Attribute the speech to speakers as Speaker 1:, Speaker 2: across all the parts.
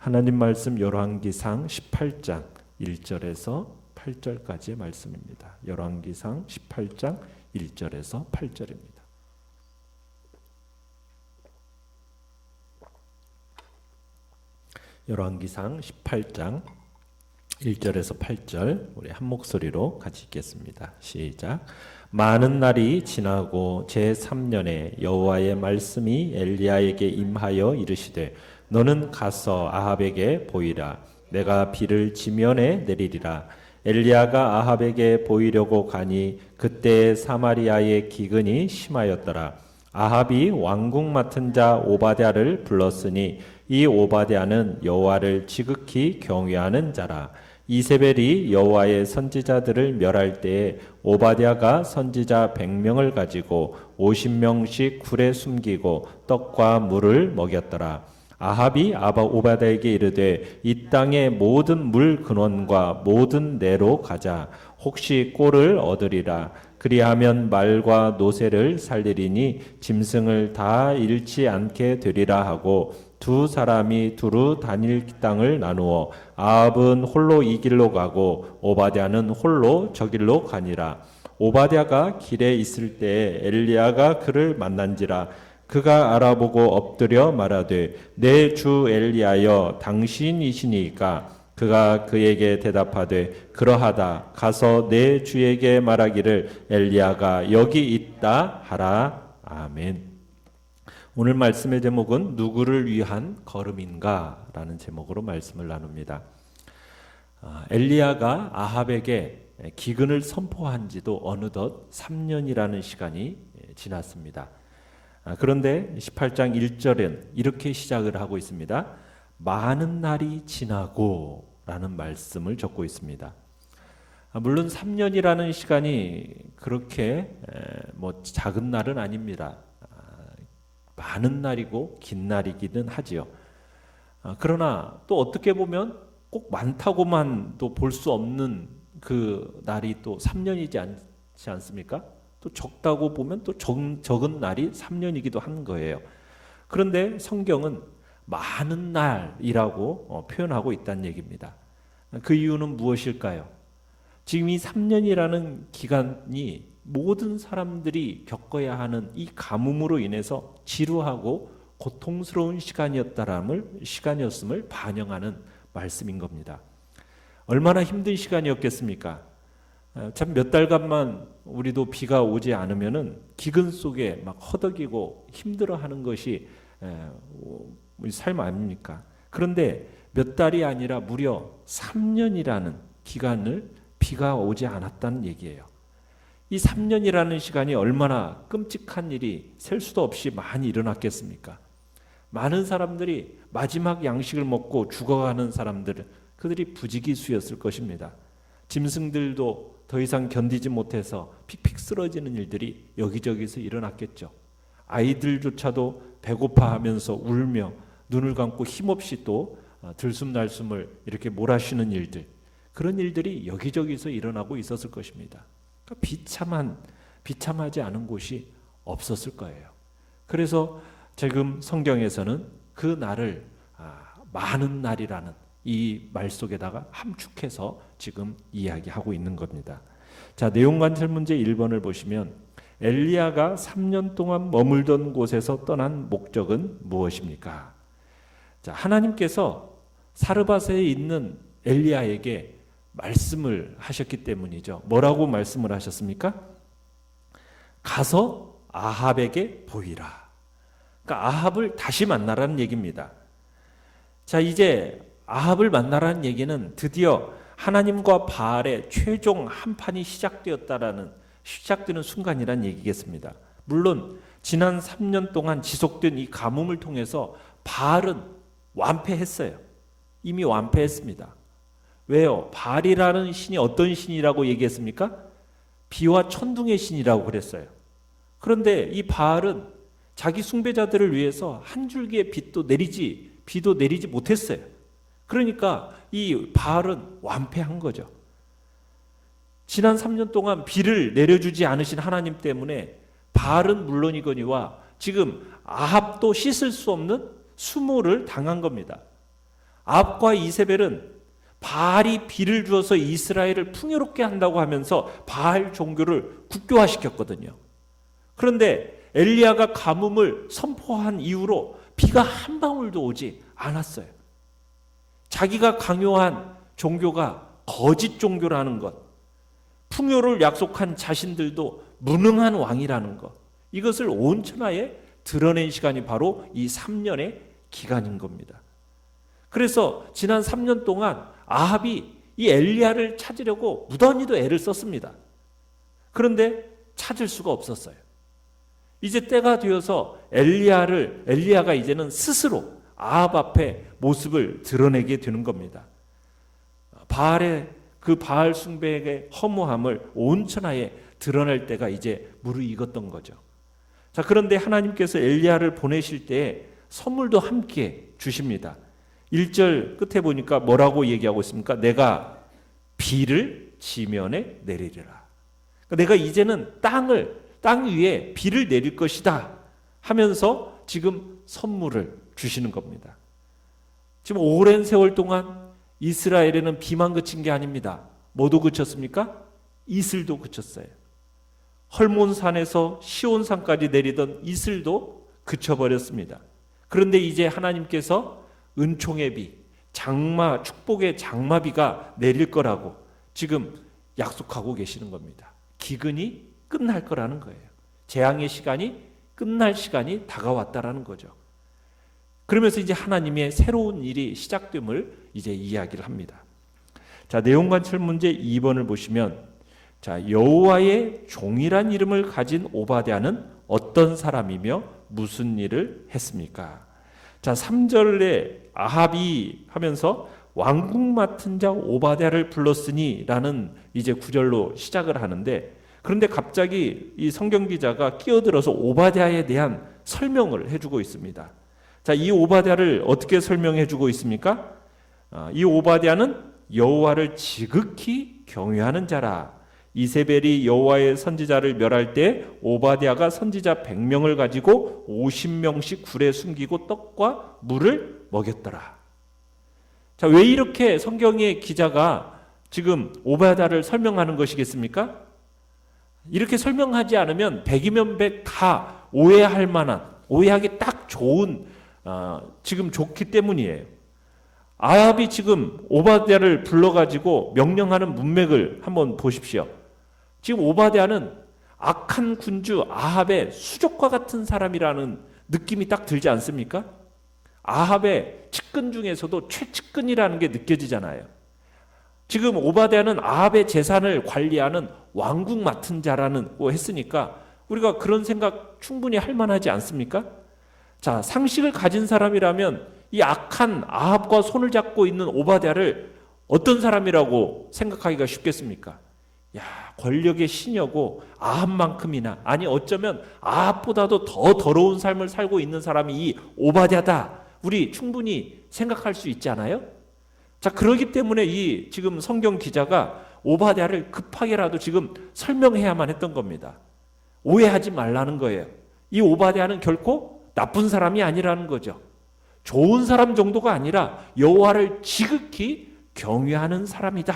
Speaker 1: 하나님 말씀 열왕기상 18장 1절에서 8절까지의 말씀입니다. 열왕기상 18장 1절에서 8절입니다. 열왕기상 18장 1절에서 8절 우리 한 목소리로 같이 읽겠습니다. 시작. 많은 날이 지나고 제3년에 여호와의 말씀이 엘리야에게 임하여 이르시되 너는 가서 아합에게 보이라. 내가 비를 지면에 내리리라. 엘리야가 아합에게 보이려고 가니 그때 사마리아의 기근이 심하였더라. 아합이 왕궁 맡은 자 오바댜를 불렀으니 이 오바댜는 여호와를 지극히 경외하는 자라. 이세벨이 여호와의 선지자들을 멸할 때에 오바댜가 선지자 100명을 가지고 50명씩 굴에 숨기고 떡과 물을 먹였더라. 아합이 오바댜에게 이르되 이 땅의 모든 물 근원과 모든 내로 가자. 혹시 꼴을 얻으리라. 그리하면 말과 노새를 살리리니 짐승을 다 잃지 않게 되리라 하고 두 사람이 두루 다닐 땅을 나누어 아합은 홀로 이 길로 가고 오바댜는 홀로 저 길로 가니라. 오바댜가 길에 있을 때에 엘리야가 그를 만난지라. 그가 알아보고 엎드려 말하되 내 주 엘리야여 당신이시니까. 그가 그에게 대답하되 그러하다. 가서 내 주에게 말하기를 엘리야가 여기 있다 하라. 아멘. 오늘 말씀의 제목은 누구를 위한 걸음인가 라는 제목으로 말씀을 나눕니다. 엘리야가 아합에게 기근을 선포한 지도 어느덧 3년이라는 시간이 지났습니다. 그런데 18장 1절은 이렇게 시작을 하고 있습니다. 많은 날이 지나고 라는 말씀을 적고 있습니다. 물론 3년이라는 시간이 그렇게 작은 날은 아닙니다. 많은 날이고 긴 날이기는 하지요. 그러나 또 어떻게 보면 꼭 많다고만 또 볼 수 없는 그 날이 또 3년이지 않지 않습니까? 또 적다고 보면 또 적은 날이 3년이기도 한 거예요. 그런데 성경은 많은 날이라고 표현하고 있다는 얘기입니다. 그 이유는 무엇일까요? 지금 이 3년이라는 기간이 모든 사람들이 겪어야 하는 이 가뭄으로 인해서 지루하고 고통스러운 시간이었음을 반영하는 말씀인 겁니다. 얼마나 힘든 시간이었겠습니까? 참 몇 달간만 우리도 비가 오지 않으면은 기근 속에 막 허덕이고 힘들어하는 것이 우리 삶 아닙니까? 그런데 몇 달이 아니라 무려 3년이라는 기간을 비가 오지 않았다는 얘기예요. 이 3년이라는 시간이 얼마나 끔찍한 일이 셀 수도 없이 많이 일어났겠습니까? 많은 사람들이 마지막 양식을 먹고 죽어가는 사람들은 그들이 부지기수였을 것입니다. 짐승들도 더 이상 견디지 못해서 픽픽 쓰러지는 일들이 여기저기서 일어났겠죠. 아이들조차도 배고파하면서 울며 눈을 감고 힘없이 또 들숨날숨을 이렇게 몰아쉬는 일들, 그런 일들이 여기저기서 일어나고 있었을 것입니다. 그러니까 비참하지 않은 곳이 없었을 거예요. 그래서 지금 성경에서는 그 날을 많은 날이라는 이 말 속에다가 함축해서 지금 이야기하고 있는 겁니다. 자, 내용관찰 문제 1번을 보시면 엘리야가 3년 동안 머물던 곳에서 떠난 목적은 무엇입니까? 자, 하나님께서 사르밧에 있는 엘리야에게 말씀을 하셨기 때문이죠. 뭐라고 말씀을 하셨습니까? 가서 아합에게 보이라. 그러니까 아합을 다시 만나라는 얘기입니다. 자, 이제 아합을 만나라는 얘기는 드디어 하나님과 바알의 최종 한판이 시작되는 순간이라는 얘기겠습니다. 물론 지난 3년 동안 지속된 이 가뭄을 통해서 바알은 완패했어요. 이미 완패했습니다. 왜요? 바알이라는 신이 어떤 신이라고 얘기했습니까? 비와 천둥의 신이라고 그랬어요. 그런데 이 바알은 자기 숭배자들을 위해서 한 줄기의 비도 내리지 못했어요. 그러니까 이 바알은 완패한 거죠. 지난 3년 동안 비를 내려주지 않으신 하나님 때문에 바알은 물론이거니와 지금 아합도 씻을 수 없는 수모를 당한 겁니다. 아합과 이세벨은 바알이 비를 주어서 이스라엘을 풍요롭게 한다고 하면서 바알 종교를 국교화시켰거든요. 그런데 엘리야가 가뭄을 선포한 이후로 비가 한 방울도 오지 않았어요. 자기가 강요한 종교가 거짓 종교라는 것, 풍요를 약속한 자신들도 무능한 왕이라는 것, 이것을 온 천하에 드러낸 시간이 바로 이 3년의 기간인 겁니다. 그래서 지난 3년 동안 아합이 이 엘리야를 찾으려고 무던히도 애를 썼습니다. 그런데 찾을 수가 없었어요. 이제 때가 되어서 엘리야가 이제는 스스로 아합 앞에 모습을 드러내게 되는 겁니다. 바알의 그 바알 숭배의 허무함을 온 천하에 드러낼 때가 이제 무르익었던 거죠. 자, 그런데 하나님께서 엘리야를 보내실 때에 선물도 함께 주십니다. 1절 끝에 보니까 뭐라고 얘기하고 있습니까? 내가 비를 지면에 내리리라. 내가 이제는 땅 위에 비를 내릴 것이다 하면서 지금 선물을 주시는 겁니다. 지금 오랜 세월 동안 이스라엘에는 비만 그친 게 아닙니다. 뭐도 그쳤습니까? 이슬도 그쳤어요. 헐몬산에서 시온산까지 내리던 이슬도 그쳐버렸습니다. 그런데 이제 하나님께서 은총의 비, 축복의 장마비가 내릴 거라고 지금 약속하고 계시는 겁니다. 기근이 끝날 거라는 거예요. 재앙의 시간이 끝날 시간이 다가왔다라는 거죠. 그러면서 이제 하나님의 새로운 일이 시작됨을 이제 이야기를 합니다. 자, 내용관찰 문제 2번을 보시면, 자, 여호와의 종이란 이름을 가진 오바댜는 어떤 사람이며 무슨 일을 했습니까? 자, 3절에 아합이 하면서 왕궁 맡은 자 오바댜를 불렀으니 라는 이제 구절로 시작을 하는데, 그런데 갑자기 이 성경 기자가 끼어들어서 오바댜에 대한 설명을 해주고 있습니다. 자, 이 오바댜를 어떻게 설명해 주고 있습니까? 이 오바댜는 여호와를 지극히 경외하는 자라. 이세벨이 여호와의 선지자를 멸할 때 오바댜가 선지자 100명을 가지고 50명씩 굴에 숨기고 떡과 물을 먹였더라. 자, 왜 이렇게 성경의 기자가 지금 오바댜를 설명하는 것이겠습니까? 이렇게 설명하지 않으면 100이면 100 다 오해할 만한, 오해하기 딱 좋은 지금 좋기 때문이에요. 아합이 지금 오바댜를 불러가지고 명령하는 문맥을 한번 보십시오. 지금 오바댜는 악한 군주 아합의 수족과 같은 사람이라는 느낌이 딱 들지 않습니까? 아합의 측근 중에서도 최측근이라는 게 느껴지잖아요. 지금 오바댜는 아합의 재산을 관리하는 왕궁 맡은 자라는 거 했으니까 우리가 그런 생각 충분히 할 만하지 않습니까? 자, 상식을 가진 사람이라면 이 악한 아합과 손을 잡고 있는 오바댜를 어떤 사람이라고 생각하기가 쉽겠습니까? 야, 권력의 신여고 아합만큼이나, 아니 어쩌면 아합보다도 더 더러운 삶을 살고 있는 사람이 이 오바댜다. 우리 충분히 생각할 수 있지 않아요? 자, 그렇기 때문에 이 지금 성경 기자가 오바댜를 급하게라도 지금 설명해야만 했던 겁니다. 오해하지 말라는 거예요. 이 오바댜는 결코 나쁜 사람이 아니라는 거죠. 좋은 사람 정도가 아니라 여호와를 지극히 경외하는 사람이다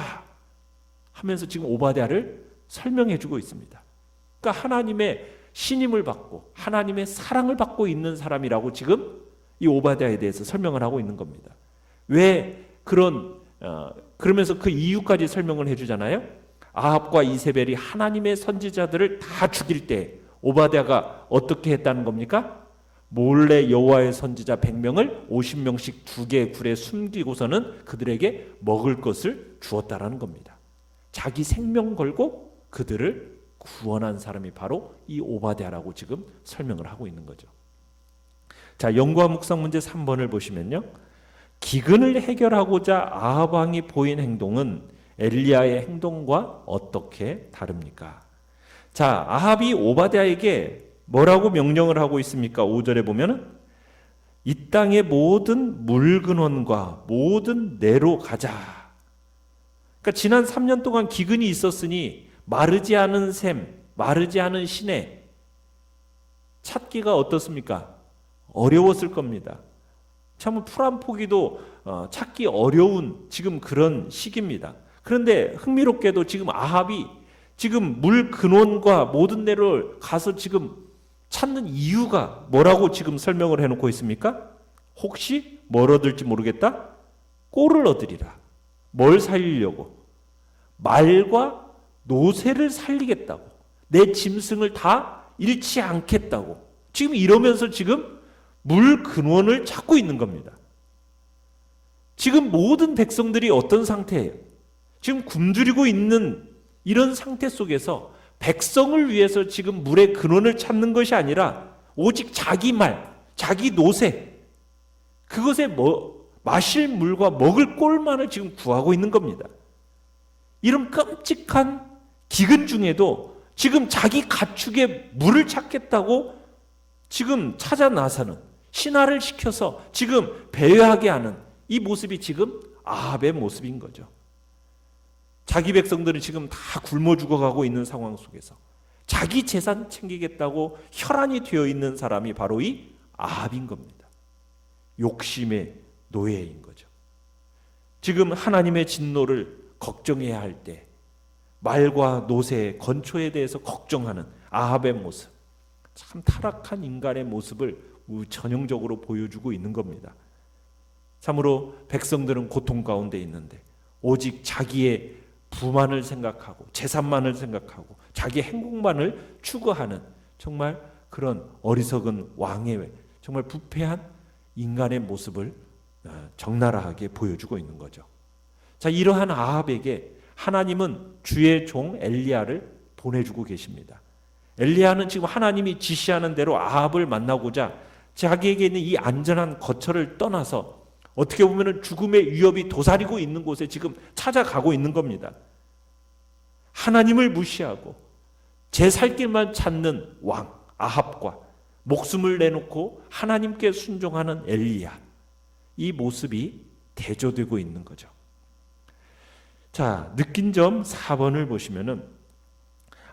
Speaker 1: 하면서 지금 오바댜를 설명해 주고 있습니다. 그러니까 하나님의 신임을 받고 하나님의 사랑을 받고 있는 사람이라고 지금 이 오바댜에 대해서 설명을 하고 있는 겁니다. 왜 그러면서 그 이유까지 설명을 해주잖아요. 아합과 이세벨이 하나님의 선지자들을 다 죽일 때 오바댜가 어떻게 했다는 겁니까? 몰래 여호와의 선지자 100명을 50명씩 두 개의 굴에 숨기고서는 그들에게 먹을 것을 주었다라는 겁니다. 자기 생명 걸고 그들을 구원한 사람이 바로 이 오바댜라고 지금 설명을 하고 있는 거죠. 자, 연구와 묵상 문제 3번을 보시면요. 기근을 해결하고자 아합 왕이 보인 행동은 엘리야의 행동과 어떻게 다릅니까? 자, 아합이 오바댜에게 뭐라고 명령을 하고 있습니까? 5절에 보면은 이 땅의 모든 물근원과 모든 내로 가자. 그러니까 지난 3년 동안 기근이 있었으니 마르지 않은 샘, 마르지 않은 시내 찾기가 어떻습니까? 어려웠을 겁니다. 참 풀 한 포기도 찾기 어려운 지금 그런 시기입니다. 그런데 흥미롭게도 지금 아합이 지금 물 근원과 모든 데를 가서 지금 찾는 이유가 뭐라고 지금 설명을 해놓고 있습니까? 혹시 뭘 얻을지 모르겠다? 꼴을 얻으리라. 뭘 살리려고? 말과 노새를 살리겠다고. 내 짐승을 다 잃지 않겠다고. 지금 이러면서 지금 물 근원을 찾고 있는 겁니다. 지금 모든 백성들이 어떤 상태예요? 지금 굶주리고 있는 이런 상태 속에서 백성을 위해서 지금 물의 근원을 찾는 것이 아니라 오직 자기 말, 자기 노새, 그것에 마실 물과 먹을 꼴만을 지금 구하고 있는 겁니다. 이런 끔찍한 기근 중에도 지금 자기 가축의 물을 찾겠다고 지금 찾아 나서는, 신하를 시켜서 지금 배회하게 하는 이 모습이 지금 아합의 모습인 거죠. 자기 백성들은 지금 다 굶어 죽어가고 있는 상황 속에서 자기 재산 챙기겠다고 혈안이 되어 있는 사람이 바로 이 아합인 겁니다. 욕심의 노예인 거죠. 지금 하나님의 진노를 걱정해야 할 때 말과 노새, 건초에 대해서 걱정하는 아합의 모습, 참 타락한 인간의 모습을 전형적으로 보여주고 있는 겁니다. 참으로 백성들은 고통 가운데 있는데 오직 자기의 부만을 생각하고 재산만을 생각하고 자기 행복만을 추구하는 정말 그런 어리석은 왕의 정말 부패한 인간의 모습을 적나라하게 보여주고 있는 거죠. 자, 이러한 아합에게 하나님은 주의 종 엘리야를 보내주고 계십니다. 엘리야는 지금 하나님이 지시하는 대로 아합을 만나고자 자기에게 있는 이 안전한 거처를 떠나서 어떻게 보면 죽음의 위협이 도사리고 있는 곳에 지금 찾아가고 있는 겁니다. 하나님을 무시하고 제 살 길만 찾는 왕 아합과 목숨을 내놓고 하나님께 순종하는 엘리야, 이 모습이 대조되고 있는 거죠. 자, 느낀 점 4번을 보시면은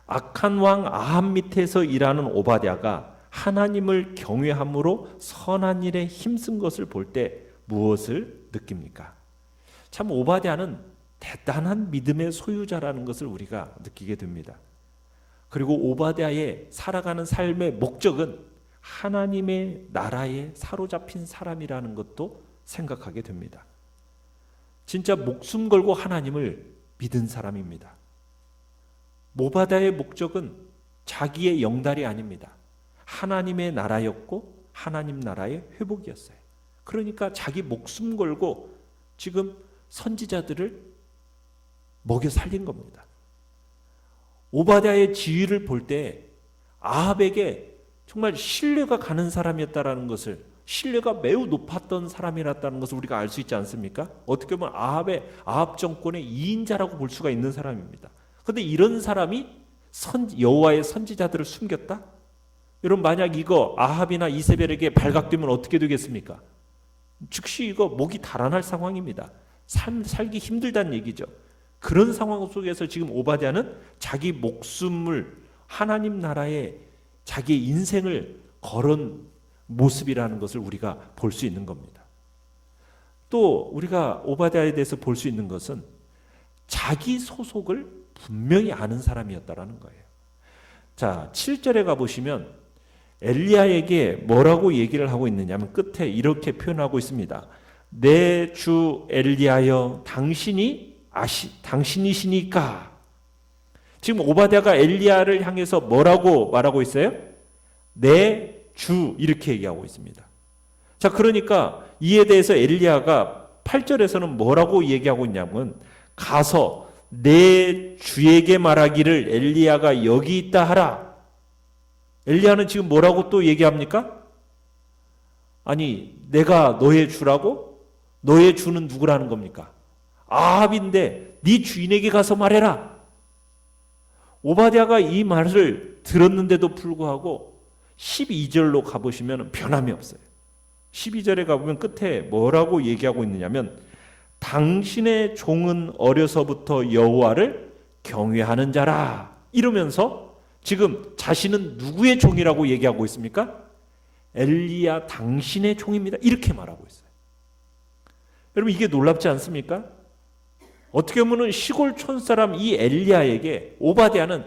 Speaker 1: 악한 왕 아합 밑에서 일하는 오바댜가 하나님을 경외함으로 선한 일에 힘쓴 것을 볼 때 무엇을 느낍니까? 참 오바댜는 대단한 믿음의 소유자라는 것을 우리가 느끼게 됩니다. 그리고 오바댜의 살아가는 삶의 목적은 하나님의 나라에 사로잡힌 사람이라는 것도 생각하게 됩니다. 진짜 목숨 걸고 하나님을 믿은 사람입니다. 오바댜의 목적은 자기의 영달이 아닙니다. 하나님의 나라였고 하나님 나라의 회복이었어요. 그러니까 자기 목숨 걸고 지금 선지자들을 먹여 살린 겁니다. 오바댜의 지위를 볼 때 아합에게 정말 신뢰가 가는 사람이었다라는 것을, 신뢰가 매우 높았던 사람이었다는 것을 우리가 알 수 있지 않습니까? 어떻게 보면 아합 정권의 2인자라고 볼 수가 있는 사람입니다. 그런데 이런 사람이 여호와의 선지자들을 숨겼다? 여러분, 만약 이거 아합이나 이세벨에게 발각되면 어떻게 되겠습니까? 즉시 이거 목이 달아날 상황입니다. 살기 힘들다는 얘기죠. 그런 상황 속에서 지금 오바댜는 자기 목숨을 하나님 나라에 자기의 인생을 걸은 모습이라는 것을 우리가 볼 수 있는 겁니다. 또 우리가 오바댜에 대해서 볼 수 있는 것은 자기 소속을 분명히 아는 사람이었다라는 거예요. 자, 7절에 가보시면 엘리야에게 뭐라고 얘기를 하고 있느냐면 끝에 이렇게 표현하고 있습니다. 내 주 엘리야여, 당신이시니까. 지금 오바댜가 엘리야를 향해서 뭐라고 말하고 있어요? 내 주, 이렇게 얘기하고 있습니다. 자, 그러니까 이에 대해서 엘리야가 8절에서는 뭐라고 얘기하고 있냐면 가서 내 주에게 말하기를 엘리야가 여기 있다 하라. 엘리야는 지금 뭐라고 또 얘기합니까? 아니, 내가 너의 주라고? 너의 주는 누구라는 겁니까? 아합인데 네 주인에게 가서 말해라. 오바댜가 이 말을 들었는데도 불구하고 12절로 가보시면 변함이 없어요. 12절에 가보면 끝에 뭐라고 얘기하고 있느냐면 당신의 종은 어려서부터 여호와를 경외하는 자라, 이러면서 지금 자신은 누구의 종이라고 얘기하고 있습니까? 엘리야 당신의 종입니다, 이렇게 말하고 있어요. 여러분 이게 놀랍지 않습니까? 어떻게 보면 시골 촌사람 이 엘리야에게 오바댜는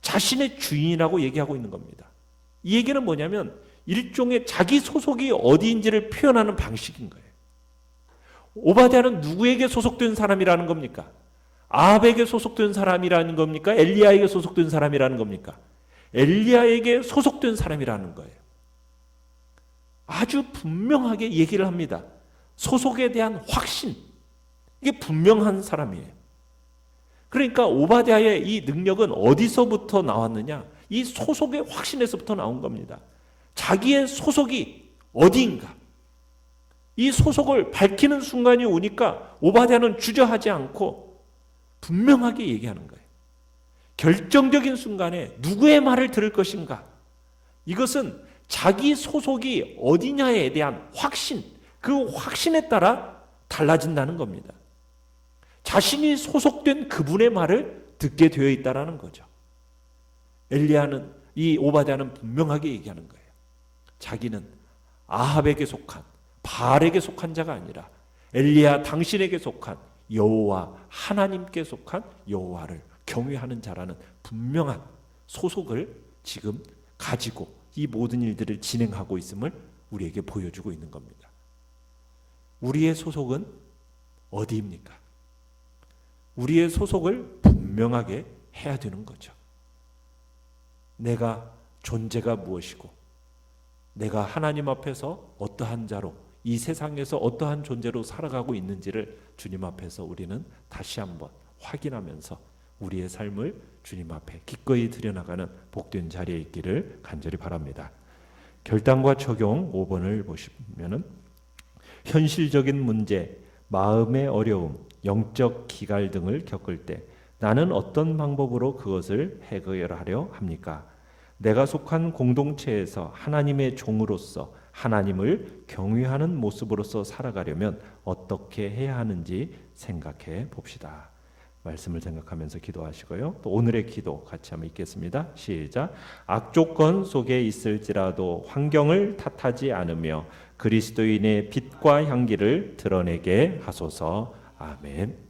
Speaker 1: 자신의 주인이라고 얘기하고 있는 겁니다. 이 얘기는 뭐냐면 일종의 자기 소속이 어디인지를 표현하는 방식인 거예요. 오바댜는 누구에게 소속된 사람이라는 겁니까? 아합에게 소속된 사람이라는 겁니까? 엘리야에게 소속된 사람이라는 겁니까? 엘리야에게 소속된 사람이라는 거예요. 아주 분명하게 얘기를 합니다. 소속에 대한 확신, 이게 분명한 사람이에요. 그러니까 오바댜의 이 능력은 어디서부터 나왔느냐? 이 소속의 확신에서부터 나온 겁니다. 자기의 소속이 어디인가? 이 소속을 밝히는 순간이 오니까 오바댜는 주저하지 않고 분명하게 얘기하는 거예요. 결정적인 순간에 누구의 말을 들을 것인가? 이것은 자기 소속이 어디냐에 대한 확신, 그 확신에 따라 달라진다는 겁니다. 자신이 소속된 그분의 말을 듣게 되어 있다는 거죠. 엘리야는, 이 오바댜는 분명하게 얘기하는 거예요. 자기는 아합에게 속한, 바알에게 속한 자가 아니라 엘리야 당신에게 속한 여호와, 하나님께 속한 여호와를 경외하는 자라는 분명한 소속을 지금 가지고 이 모든 일들을 진행하고 있음을 우리에게 보여주고 있는 겁니다. 우리의 소속은 어디입니까? 우리의 소속을 분명하게 해야 되는 거죠. 내가 존재가 무엇이고 내가 하나님 앞에서 어떠한 자로, 이 세상에서 어떠한 존재로 살아가고 있는지를 주님 앞에서 우리는 다시 한번 확인하면서 우리의 삶을 주님 앞에 기꺼이 드려나가는 복된 자리에 있기를 간절히 바랍니다. 결단과 적용 5번을 보시면은 현실적인 문제, 마음의 어려움, 영적 기갈 등을 겪을 때 나는 어떤 방법으로 그것을 해결하려 합니까? 내가 속한 공동체에서 하나님의 종으로서 하나님을 경외하는 모습으로서 살아가려면 어떻게 해야 하는지 생각해 봅시다. 말씀을 생각하면서 기도하시고요. 또 오늘의 기도 같이 한번 읽겠습니다. 시작. 악조건 속에 있을지라도 환경을 탓하지 않으며 그리스도인의 빛과 향기를 드러내게 하소서. 아멘.